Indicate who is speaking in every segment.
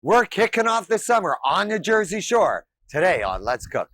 Speaker 1: We're kicking off the summer on the Jersey Shore today on Let's Cook.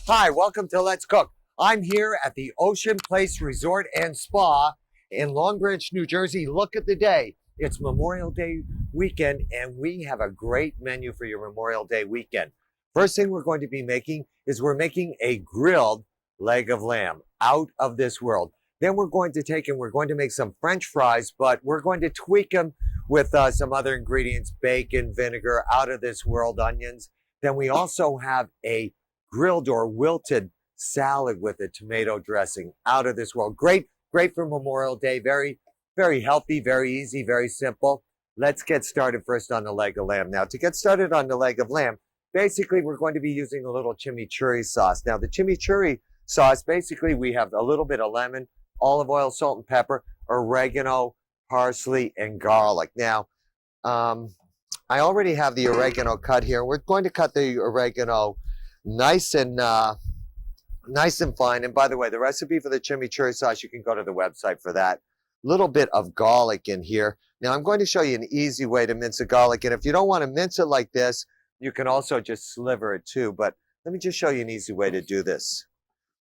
Speaker 1: Hi, welcome to Let's Cook. I'm here at the Ocean Place Resort and Spa in Long Branch, New Jersey. Look at the day. It's Memorial Day weekend, and we have a great menu for your Memorial Day weekend. First thing we're going to be making is we're making a grilled leg of lamb, out of this world. Then we're going to take and we're going to make some French fries, but we're going to tweak them with some other ingredients, bacon, vinegar, out of this world, onions. Then we also have a grilled or wilted salad with a tomato dressing, out of this world. Great for Memorial Day. Very, very healthy, very easy, very simple. Let's get started first on the leg of lamb. Now, to get started on the leg of lamb, basically, we're going to be using a little chimichurri sauce. Now, the chimichurri sauce, basically, we have a little bit of lemon, olive oil, salt and pepper, oregano, parsley, and garlic. Now, I already have the oregano cut here. We're going to cut the oregano nice and fine. And by the way, the recipe for the chimichurri sauce, you can go to the website for that. Little bit of garlic in here. Now, I'm going to show you an easy way to mince a garlic. And if you don't want to mince it like this, you can also just sliver it too, but let me just show you an easy way to do this.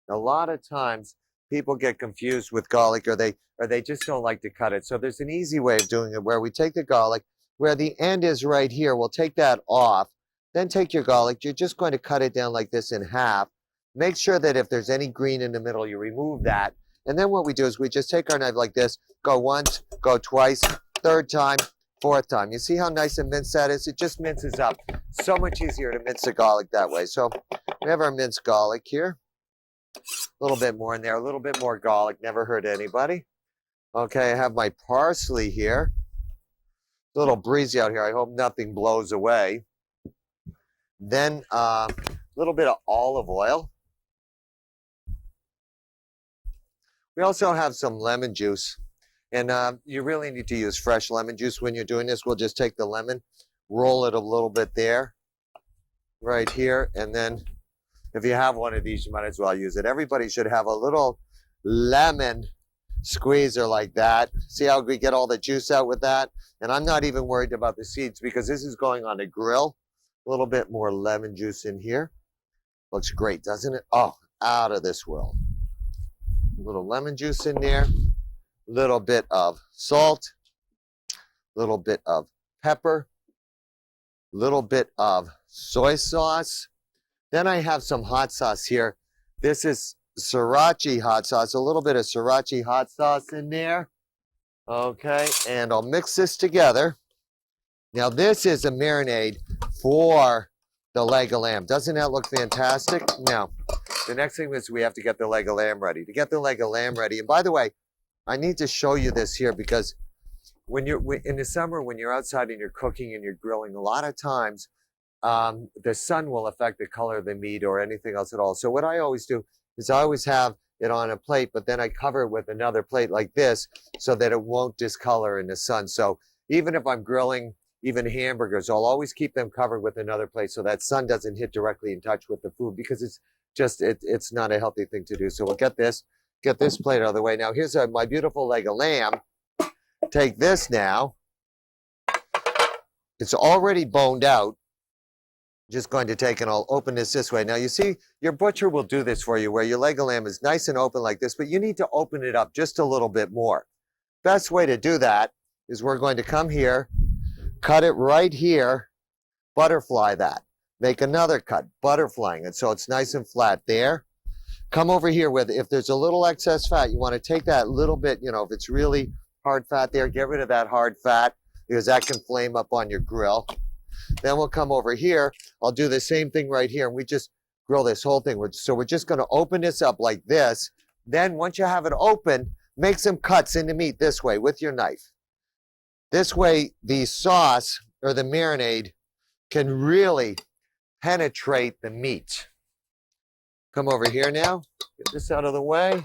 Speaker 1: A lot of times people get confused with garlic or they just don't like to cut it. So there's an easy way of doing it where we take the garlic, where the end is right here, we'll take that off. Then take your garlic, you're just going to cut it down like this in half. Make sure that if there's any green in the middle, you remove that. And then what we do is we just take our knife like this, go once, go twice, third time, fourth time. You see how nice and minced that is? It just minces up. So much easier to mince the garlic that way. So we have our minced garlic here. A little bit more in there, a little bit more garlic, never hurt anybody. Okay, I have my parsley here. A little breezy out here. I hope nothing blows away. Then a little bit of olive oil. We also have some lemon juice. And you really need to use fresh lemon juice when you're doing this. We'll just take the lemon, roll it a little bit there, right here. And then if you have one of these, you might as well use it. Everybody should have a little lemon squeezer like that. See how we get all the juice out with that? And I'm not even worried about the seeds because this is going on a grill. A little bit more lemon juice in here. Looks great, doesn't it? Oh, out of this world. A little lemon juice in there. Little bit of salt, little bit of pepper, little bit of soy sauce. Then I have some hot sauce here. This is sriracha hot sauce, a little bit of sriracha hot sauce in there. Okay, and I'll mix this together. Now this is a marinade for the leg of lamb. Doesn't that look fantastic? Now, the next thing is we have to get the leg of lamb ready. To get the leg of lamb ready, and by the way, I need to show you this here because when you're in the summer, when you're outside and you're cooking and you're grilling, a lot of times the sun will affect the color of the meat or anything else at all. So what I always do is I always have it on a plate, but then I cover it with another plate like this so that it won't discolor in the sun. So even if I'm grilling even hamburgers, I'll always keep them covered with another plate so that sun doesn't hit directly in touch with the food because it's not a healthy thing to do. So we'll get this plate out of the way. Now here's my beautiful leg of lamb. Take this now. It's already boned out. Just going to take and I'll open this way. Now you see, your butcher will do this for you where your leg of lamb is nice and open like this, but you need to open it up just a little bit more. Best way to do that is we're going to come here, cut it right here, butterfly that. Make another cut, butterflying it so it's nice and flat there. Come over here with, if there's a little excess fat, you want to take that little bit, if it's really hard fat there, get rid of that hard fat because that can flame up on your grill. Then we'll come over here. I'll do the same thing right here and we just grill this whole thing. So we're just going to open this up like this. Then once you have it open, make some cuts in the meat this way with your knife. This way the sauce or the marinade can really penetrate the meat. Come over here now, get this out of the way.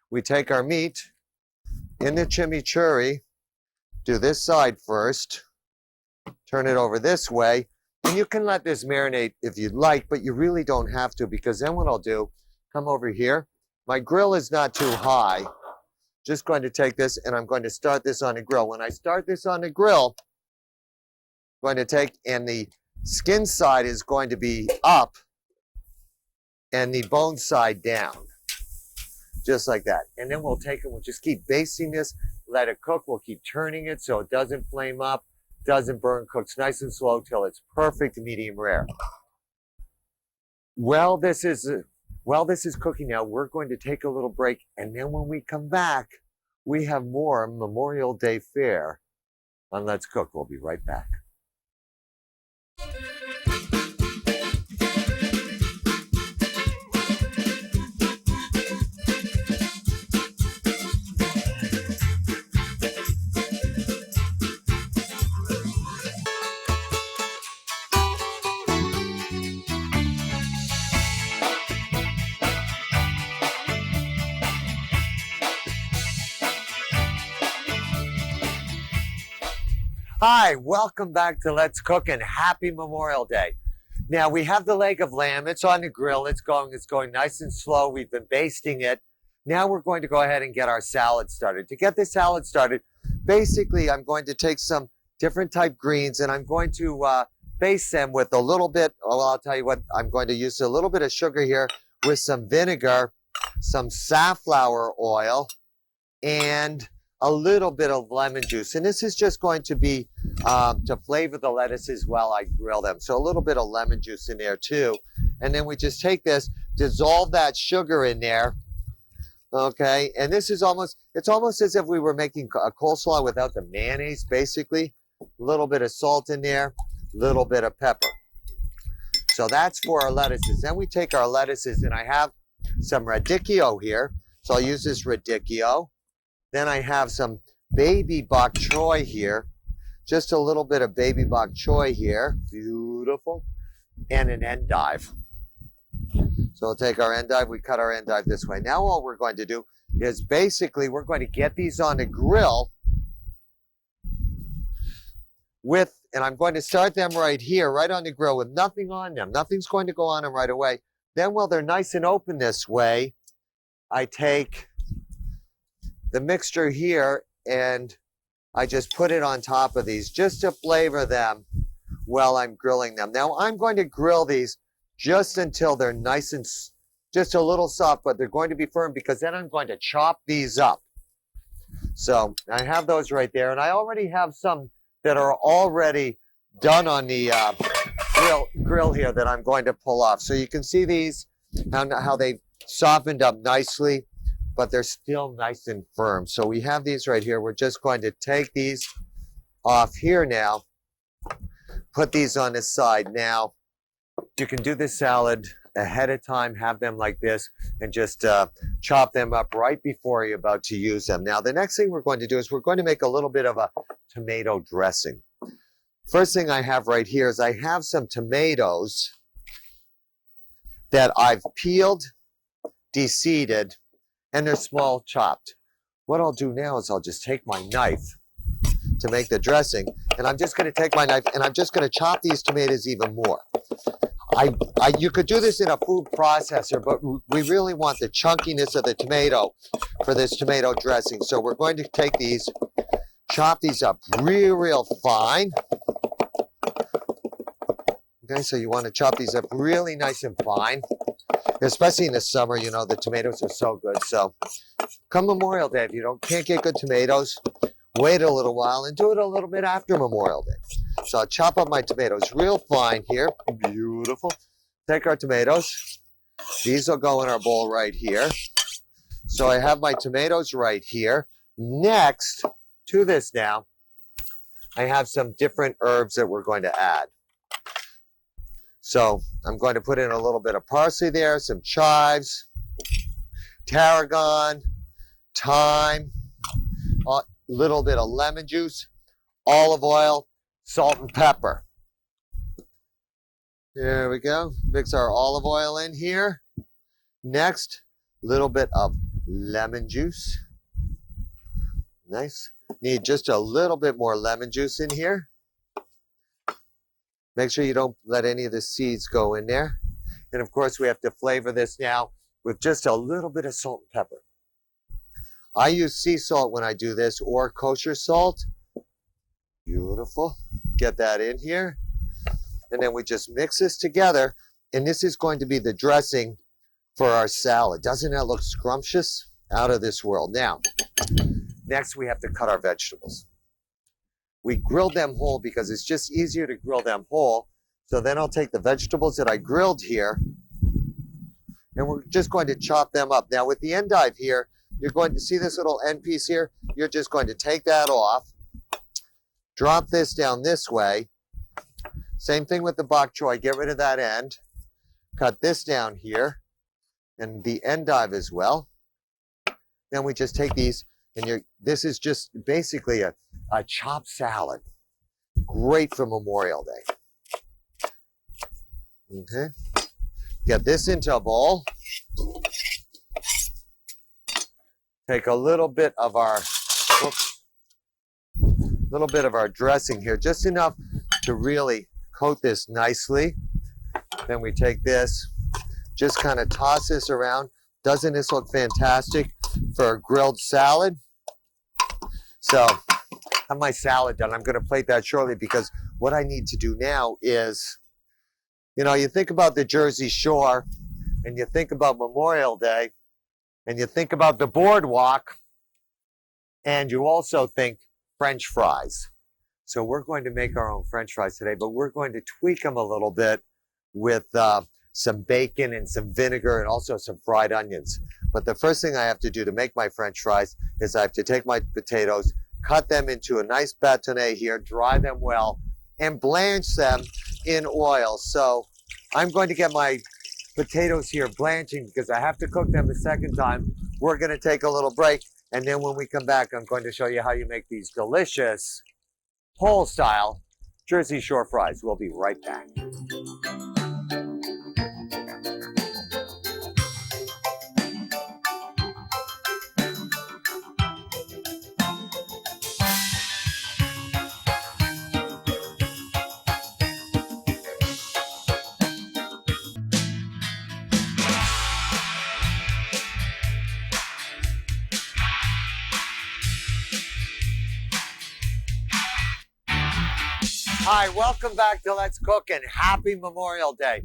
Speaker 1: We take our meat in the chimichurri, do this side first, turn it over this way, And you can let this marinate if you'd like, but you really don't have to, because then what I'll do, come over here. My grill is not too high. Just going to take this and I'm going to start this on the grill. When I start this on the grill, I'm going to take, and the skin side is going to be up and the bone side down. Just like that. And then we'll take it, we'll just keep basting this, let it cook. We'll keep turning it so it doesn't flame up, doesn't burn, cooks nice and slow till it's perfect medium rare. While this is cooking now, we're going to take a little break, and then when we come back, we have more Memorial Day fare on Let's Cook. We'll be right back. Hi, welcome back to Let's Cook and happy Memorial Day. Now we have the leg of lamb, it's on the grill, it's going nice and slow. We've been basting it. Now we're going to go ahead and get our salad started. To get the salad started, basically I'm going to take some different type greens and I'm going to baste them with a little bit, I'll tell you what, I'm going to use a little bit of sugar here with some vinegar, some safflower oil, and a little bit of lemon juice. And this is just going to be to flavor the lettuces while I grill them. So a little bit of lemon juice in there too. And then we just take this, dissolve that sugar in there. Okay, and this is it's almost as if we were making a coleslaw without the mayonnaise, basically. A little bit of salt in there, a little bit of pepper. So that's for our lettuces. Then we take our lettuces, and I have some radicchio here. So I'll use this radicchio. Then I have some baby bok choy here. Just a little bit of baby bok choy here. Beautiful. And an endive. So we'll take our endive. We cut our endive this way. Now all we're going to do is basically we're going to get these on the grill and I'm going to start them right here, right on the grill with nothing on them. Nothing's going to go on them right away. Then while they're nice and open this way, I take the mixture here and I just put it on top of these just to flavor them while I'm grilling them. Now I'm going to grill these just until they're nice and just a little soft, but they're going to be firm because then I'm going to chop these up. So I have those right there, and I already have some that are already done on the grill here that I'm going to pull off. So you can see these, how they've softened up nicely, but they're still nice and firm. So we have these right here. We're just going to take these off here now, put these on this side. Now, you can do this salad ahead of time, have them like this, and just chop them up right before you're about to use them. Now, the next thing we're going to do is we're going to make a little bit of a tomato dressing. First thing I have right here is I have some tomatoes that I've peeled, de-seeded, and they're small chopped. What I'll do now is I'll just take my knife to make the dressing, and I'm just going to take my knife and I'm just going to chop these tomatoes even more. You could do this in a food processor, but we really want the chunkiness of the tomato for this tomato dressing. So we're going to take these, chop these up real fine. Okay, so you want to chop these up really nice and fine. Especially in the summer, you know, the tomatoes are so good. So come Memorial Day, if you can't get good tomatoes, wait a little while and do it a little bit after Memorial Day. So I'll chop up my tomatoes real fine here. Beautiful. Take our tomatoes. These will go in our bowl right here. So I have my tomatoes right here. Next to this now, I have some different herbs that we're going to add. So I'm going to put in a little bit of parsley there, some chives, tarragon, thyme, a little bit of lemon juice, olive oil, salt and pepper. There we go. Mix our olive oil in here. Next, a little bit of lemon juice. Nice. Need just a little bit more lemon juice in here. Make sure you don't let any of the seeds go in there. And of course, we have to flavor this now with just a little bit of salt and pepper. I use sea salt when I do this, or kosher salt. Beautiful. Get that in here. And then we just mix this together. And this is going to be the dressing for our salad. Doesn't that look scrumptious? Out of this world. Now, next we have to cut our vegetables. We grill them whole because it's just easier to grill them whole. So then I'll take the vegetables that I grilled here, and we're just going to chop them up. Now with the endive here, you're going to see this little end piece here. You're just going to take that off, drop this down this way. Same thing with the bok choy. Get rid of that end. Cut this down here, and the endive as well. Then we just take these, and this is just basically a chopped salad. Great for Memorial Day. Okay. Get this into a bowl. Take a little bit of our dressing here, just enough to really coat this nicely. Then we take this, just kind of toss this around. Doesn't this look fantastic for a grilled salad? So, I have my salad done. I'm going to plate that shortly because what I need to do now is, you think about the Jersey Shore, and you think about Memorial Day, and you think about the boardwalk, and you also think French fries. So we're going to make our own French fries today, but we're going to tweak them a little bit with some bacon and some vinegar and also some fried onions. But the first thing I have to do to make my French fries is I have to take my potatoes, cut them into a nice bâtonnet here, dry them well, and blanch them in oil. So I'm going to get my potatoes here blanching because I have to cook them a second time. We're going to take a little break, and then when we come back, I'm going to show you how you make these delicious whole-style Jersey Shore fries. We'll be right back. Hi, welcome back to Let's Cook and happy Memorial Day.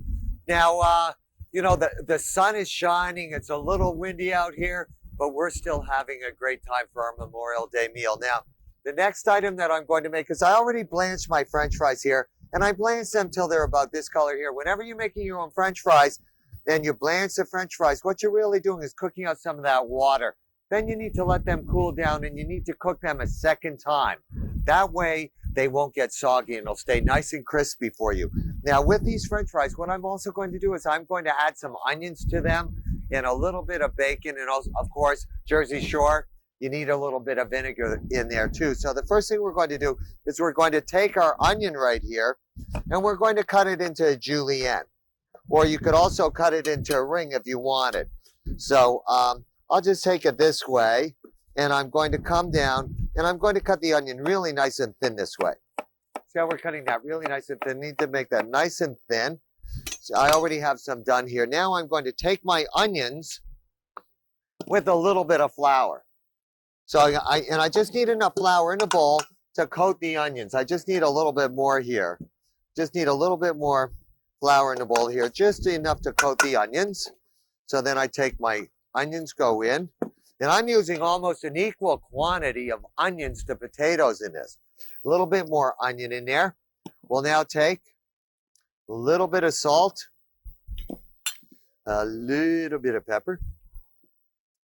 Speaker 1: Now, the sun is shining. It's a little windy out here, but we're still having a great time for our Memorial Day meal. Now, the next item that I'm going to make is I already blanched my French fries here, and I blanched them till they're about this color here. Whenever you're making your own French fries and you blanch the French fries, what you're really doing is cooking out some of that water. Then you need to let them cool down, and you need to cook them a second time. That way, they won't get soggy and they'll stay nice and crispy for you. Now with these French fries, what I'm also going to do is I'm going to add some onions to them and a little bit of bacon, and also, of course, Jersey Shore, you need a little bit of vinegar in there too. So the first thing we're going to do is we're going to take our onion right here and we're going to cut it into a julienne. Or you could also cut it into a ring if you wanted. So I'll just take it this way, and I'm going to come down and I'm going to cut the onion really nice and thin this way. See how we're cutting that really nice and thin? Need to make that nice and thin. So I already have some done here. Now I'm going to take my onions with a little bit of flour. So I just need enough flour in a bowl to coat the onions. I just need a little bit more here. Just need a little bit more flour in the bowl here, just enough to coat the onions. So then I take my onions, go in. And I'm using almost an equal quantity of onions to potatoes in this. A little bit more onion in there. We'll now take a little bit of salt, a little bit of pepper,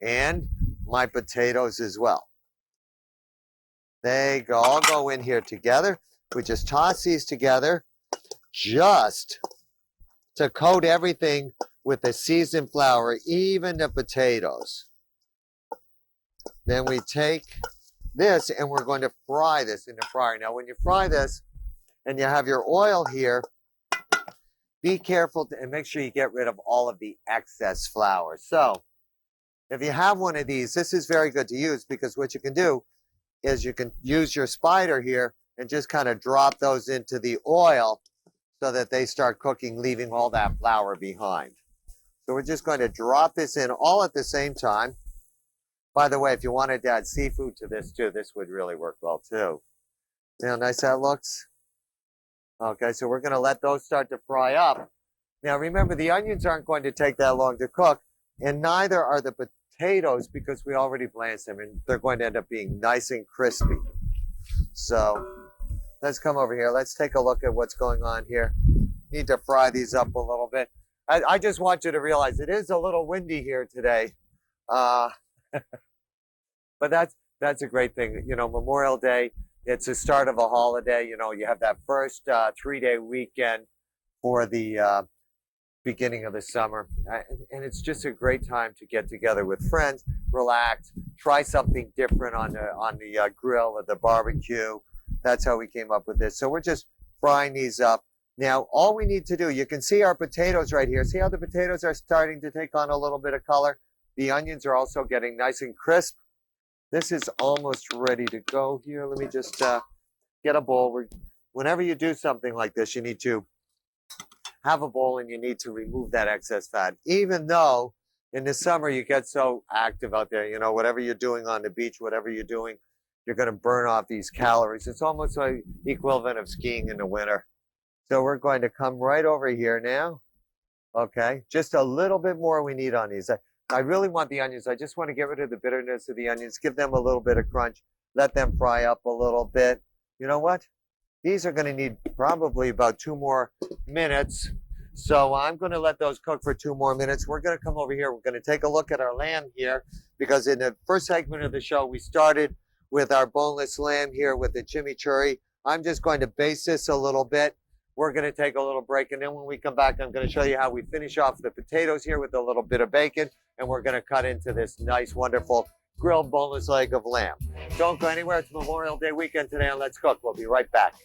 Speaker 1: and my potatoes as well. They all go in here together. We just toss these together just to coat everything with the seasoned flour, even the potatoes. Then we take this and we're going to fry this in the fryer. Now, when you fry this and you have your oil here, be careful and make sure you get rid of all of the excess flour. So, if you have one of these, this is very good to use because what you can do is you can use your spider here and just kind of drop those into the oil so that they start cooking, leaving all that flour behind. So we're just going to drop this in all at the same time. By the way, if you wanted to add seafood to this too, this would really work well too. See how nice that looks? Okay, so we're going to let those start to fry up. Now remember, the onions aren't going to take that long to cook, and neither are the potatoes because we already blanched them, and they're going to end up being nice and crispy. So let's come over here. Let's take a look at what's going on here. Need to fry these up a little bit. I just want you to realize it is a little windy here today. But that's a great thing. You know, Memorial Day, it's the start of a holiday. You know, you have that first 3-day weekend for the beginning of the summer. And it's just a great time to get together with friends, relax, try something different on the grill or the barbecue. That's how we came up with this. So we're just frying these up. Now, all we need to do, you can see our potatoes right here. See how the potatoes are starting to take on a little bit of color? The onions are also getting nice and crisp. This is almost ready to go here. Let me just get a bowl. Whenever you do something like this, you need to have a bowl and you need to remove that excess fat. Even though in the summer you get so active out there, you know, whatever you're doing on the beach, whatever you're doing, you're going to burn off these calories. It's almost like the equivalent of skiing in the winter. So we're going to come right over here now. Okay, just a little bit more we need on these. I really want the onions. I just want to get rid of the bitterness of the onions, give them a little bit of crunch, let them fry up a little bit. You know what? These are going to need probably about 2 more minutes. So I'm going to let those cook for 2 more minutes. We're going to come over here. We're going to take a look at our lamb here because in the first segment of the show, we started with our boneless lamb here with the chimichurri. I'm just going to baste this a little bit. We're going to take a little break, and then when we come back, I'm going to show you how we finish off the potatoes here with a little bit of bacon, and we're going to cut into this nice, wonderful grilled boneless leg of lamb. Don't go anywhere. It's Memorial Day weekend today on Let's Cook. We'll be right back.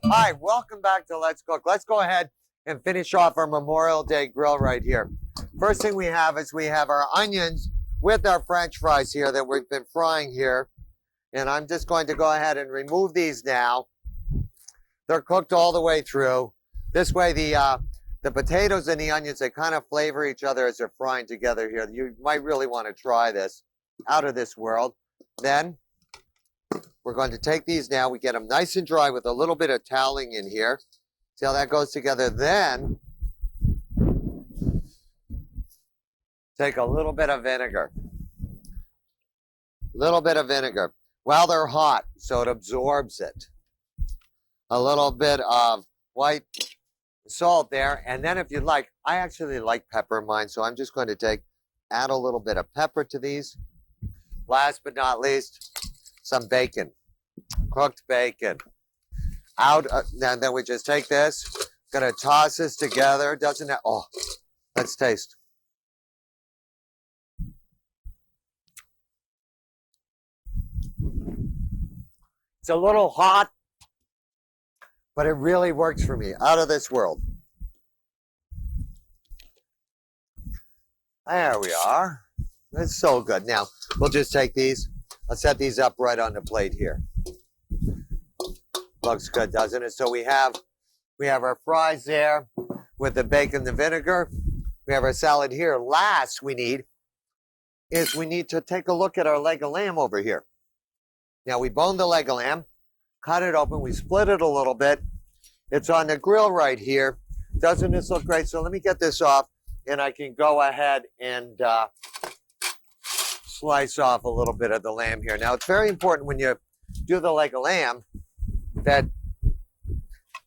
Speaker 1: Hi, welcome back to Let's Cook. Let's go ahead and finish off our Memorial Day grill right here. First thing we have is we have our onions with our French fries here that we've been frying here. And I'm just going to go ahead and remove these now. They're cooked all the way through. This way the potatoes and the onions, they kind of flavor each other as they're frying together here. You might really want to try this. Out of this world. Then we're going to take these now. We get them nice and dry with a little bit of toweling in here. See how that goes together? Then take a little bit of vinegar. A little bit of vinegar. While they're hot, so it absorbs it. A little bit of white salt there. And then if you'd like, I actually like pepper in mine, so I'm just going to add a little bit of pepper to these. Last but not least, some bacon, cooked bacon. And then we just take this, gonna toss this together. Doesn't that, oh, let's taste. It's a little hot, but it really works for me. Out of this world. There we are. It's so good. Now, we'll just take these. I'll set these up right on the plate here. Looks good, doesn't it? So we have our fries there with the bacon, the vinegar. We have our salad here. Last we need to take a look at our leg of lamb over here. Now we boned the leg of lamb, cut it open, we split it a little bit. It's on the grill right here. Doesn't this look great? So let me get this off and I can go ahead and slice off a little bit of the lamb here. Now, it's very important when you do the leg of lamb that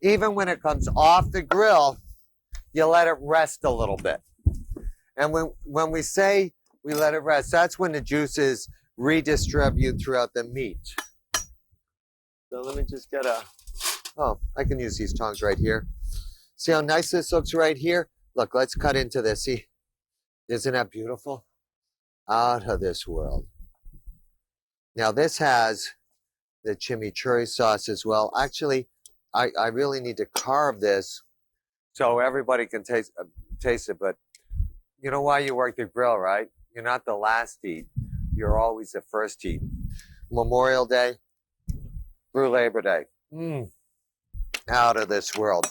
Speaker 1: even when it comes off the grill, you let it rest a little bit. And when we say we let it rest, that's when the juices redistribute throughout the meat. So let me just get I can use these tongs right here. See how nice this looks right here? Look, let's cut into this. See, isn't that beautiful? Out of this world. Now this has the chimichurri sauce as well. Actually, I really need to carve this so everybody can taste it. But you know why you work the grill, right? You're not the last to eat. You're always the first to eat. Memorial Day through Labor Day. Out of this world.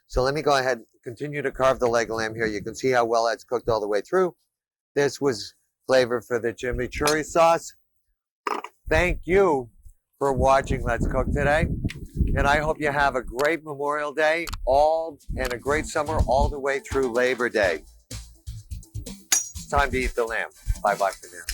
Speaker 1: So let me go ahead and continue to carve the leg of lamb here. You can see how well that's cooked all the way through. This was flavor for the chimichurri sauce. Thank you for watching Let's Cook today. And I hope you have a great Memorial Day and a great summer all the way through Labor Day. It's time to eat the lamb. Bye-bye for now.